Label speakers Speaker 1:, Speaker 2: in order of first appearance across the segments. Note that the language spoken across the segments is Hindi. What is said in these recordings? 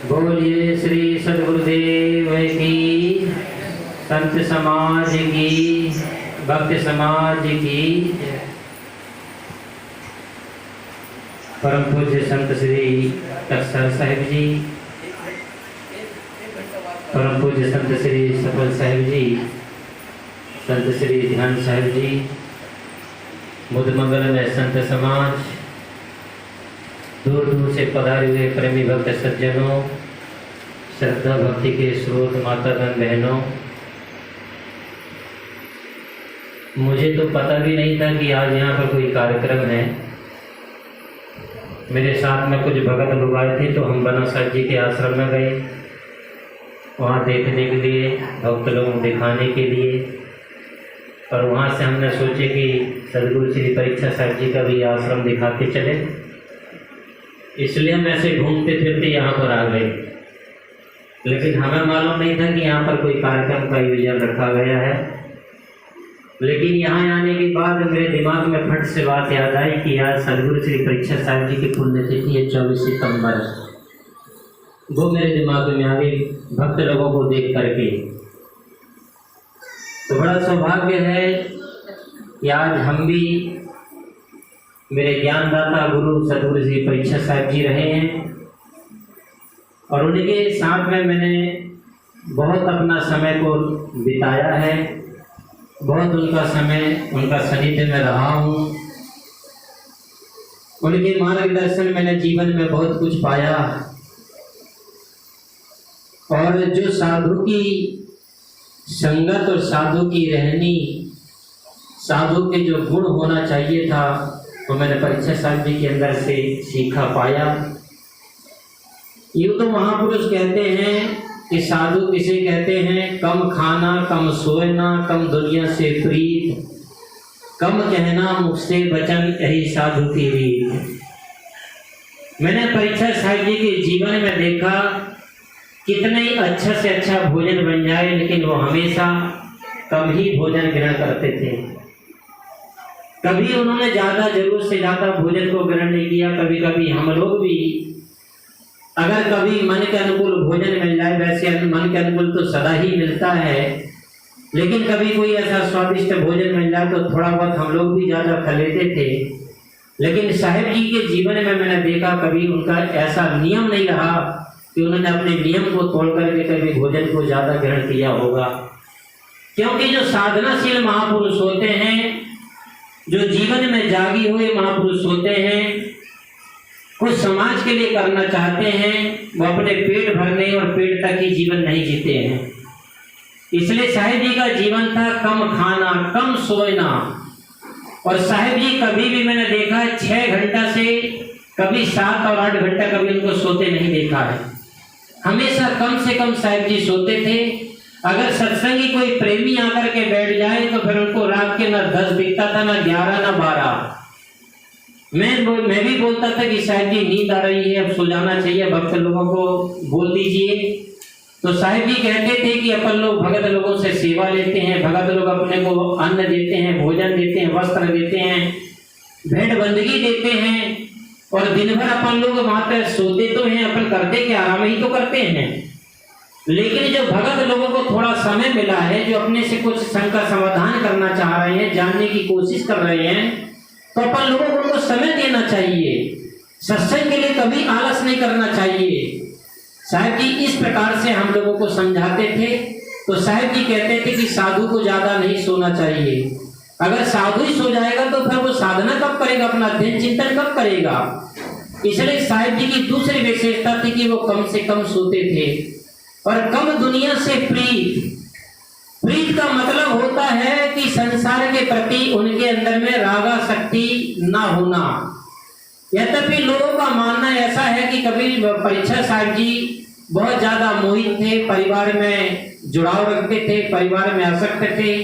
Speaker 1: बोलिए श्री सद्गुरुदेव की, संत समाज की, भक्त समाज की। परम पूज्य संत श्री टक्सर साहिब जी, परम पूज्य संत श्री सफल साहिब जी, संत श्री ध्यान साहिब जी, मुदमंगल में संत समाज, दूर दूर से पधारे हुए प्रेमी भक्त सज्जनों, श्रद्धा भक्ति के स्रोत माता बहन बहनों, मुझे तो पता भी नहीं था कि आज यहाँ पर कोई कार्यक्रम है। मेरे साथ में कुछ भगत लोग आए थे, तो हम बनासाज जी के आश्रम में गए, वहाँ देखने के लिए, भक्त लोग दिखाने के लिए। और वहाँ से हमने सोचे कि सदगुरु श्री परीक्षा साहब जी का भी आश्रम दिखा के चले, इसलिए हम ऐसे घूमते फिरते यहाँ पर आ गए। लेकिन हमें मालूम नहीं था कि यहाँ पर कोई कार्यक्रम का आयोजन रखा गया है। लेकिन यहाँ आने के बाद मेरे दिमाग में फट से बात याद आई कि आज सदगुरु श्री परीक्षा साहब जी की पुण्यतिथि है, 24 सितंबर। वो मेरे दिमाग में आ गई भक्त लोगों को देख करके। तो बड़ा सौभाग्य है कि आज हम भी, मेरे ज्ञानदाता गुरु सदगुरु श्री परीक्षा साहब जी रहे हैं, और उनके साथ में मैंने बहुत अपना समय को बिताया है, बहुत उनका समय, उनका सानिध्य में रहा हूँ। उनके मार्गदर्शन मैंने जीवन में बहुत कुछ पाया। और जो साधु की संगत और साधु की रहनी, साधु के जो गुण होना चाहिए था, वो मैंने परीक्षा साहब जी के अंदर से सीखा पाया। यूँ तो महापुरुष कहते हैं कि साधु किसे कहते हैं? कम खाना, कम सोना, कम दुनिया से प्रीत, कम कहना मुख से वचन, यही साधु की रीत। मैंने परीक्षा साहब जी के जीवन में देखा, कितने ही अच्छा से अच्छा भोजन बन जाए, लेकिन वो हमेशा कम ही भोजन ग्रहण करते थे। कभी उन्होंने ज़्यादा, जरूरत से ज़्यादा भोजन को ग्रहण नहीं किया। कभी कभी हम लोग भी अगर कभी मन के अनुकूल भोजन मिल जाए, वैसे मन के अनुकूल तो सदा ही मिलता है, लेकिन कभी कोई ऐसा स्वादिष्ट भोजन मिल जाए तो थोड़ा बहुत हम लोग भी ज़्यादा खा लेते थे। लेकिन साहिब जी के जीवन में मैंने देखा, कभी उनका ऐसा नियम नहीं रहा कि उन्होंने अपने नियम को तोड़ करके कभी भोजन को ज़्यादा ग्रहण किया होगा। क्योंकि जो साधनाशील महापुरुष होते हैं, जो जीवन में जागी हुए महापुरुष होते हैं, कुछ समाज के लिए करना चाहते हैं, वो अपने पेट भरने और पेट तक ही जीवन नहीं जीते हैं। इसलिए साहिब जी का जीवन था कम खाना, कम सोना। और साहिब जी कभी भी मैंने देखा है 6 घंटा से कभी 7 और 8 घंटा कभी उनको सोते नहीं देखा है। हमेशा कम से कम साहिब जी सोते थे। अगर सत्संगी कोई प्रेमी आकर के बैठ जाए तो फिर उनको रात के ना 10 दिखता था, ना 11, ना 12। मैं भी बोलता था कि साहिब जी नींद आ रही है, अब सो जाना चाहिए, भक्त लोगों को बोल दीजिए। तो साहिब जी कहते थे कि अपन लोग भगत लोगों से सेवा लेते हैं, भगत लोग अपने को अन्न देते हैं, भोजन देते हैं, वस्त्र देते हैं, भेंट बंदगी देते हैं, और दिन भर अपन लोग मात्र सोते तो हैं, अपन करते क्या, आराम ही तो करते हैं। लेकिन जो भगत लोगों को थोड़ा समय मिला है, जो अपने से कुछ शंका समाधान करना चाह रहे हैं, जानने की कोशिश कर रहे हैं, तो अपन लोगों को उनको समय देना चाहिए। सत्संग के लिए कभी आलस नहीं करना चाहिए। साहिब जी इस प्रकार से हम लोगों को समझाते थे। तो साहिब जी कहते थे कि साधु को ज्यादा नहीं सोना चाहिए। अगर साधु ही सो जाएगा तो फिर वो साधना कब करेगा, अपना अध्ययन चिंतन कब करेगा? इसलिए साहिब जी की दूसरी विशेषता थी कि वो कम से कम सोते थे और कम दुनिया से प्रीत। प्रीत का मतलब होता है कि संसार के प्रति उनके अंदर में रागासक्ति ना होना। यद्यपि लोगों का मानना ऐसा है कि कभी परीक्षा साहब जी बहुत ज्यादा मोहित थे, परिवार में जुड़ाव रखते थे, परिवार में आसक्त थे।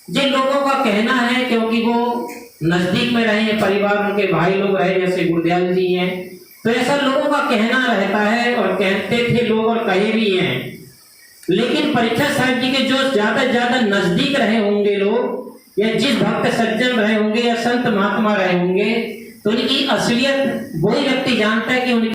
Speaker 1: जिन लोगों का कहना है, क्योंकि वो नजदीक में रहे, परिवार उनके भाई लोग रहे, जैसे गुरुदयाल जी हैं, तो ऐसा लोगों का कहना रहता है और कहते थे लोग और कहे भी हैं। लेकिन परीक्षा साहब जी के जो ज्यादा नजदीक रहे होंगे लोग, या जिस भक्त सज्जन रहे होंगे या संत महात्मा रहे होंगे, तो उनकी असलियत वही व्यक्ति जानता है कि उनकी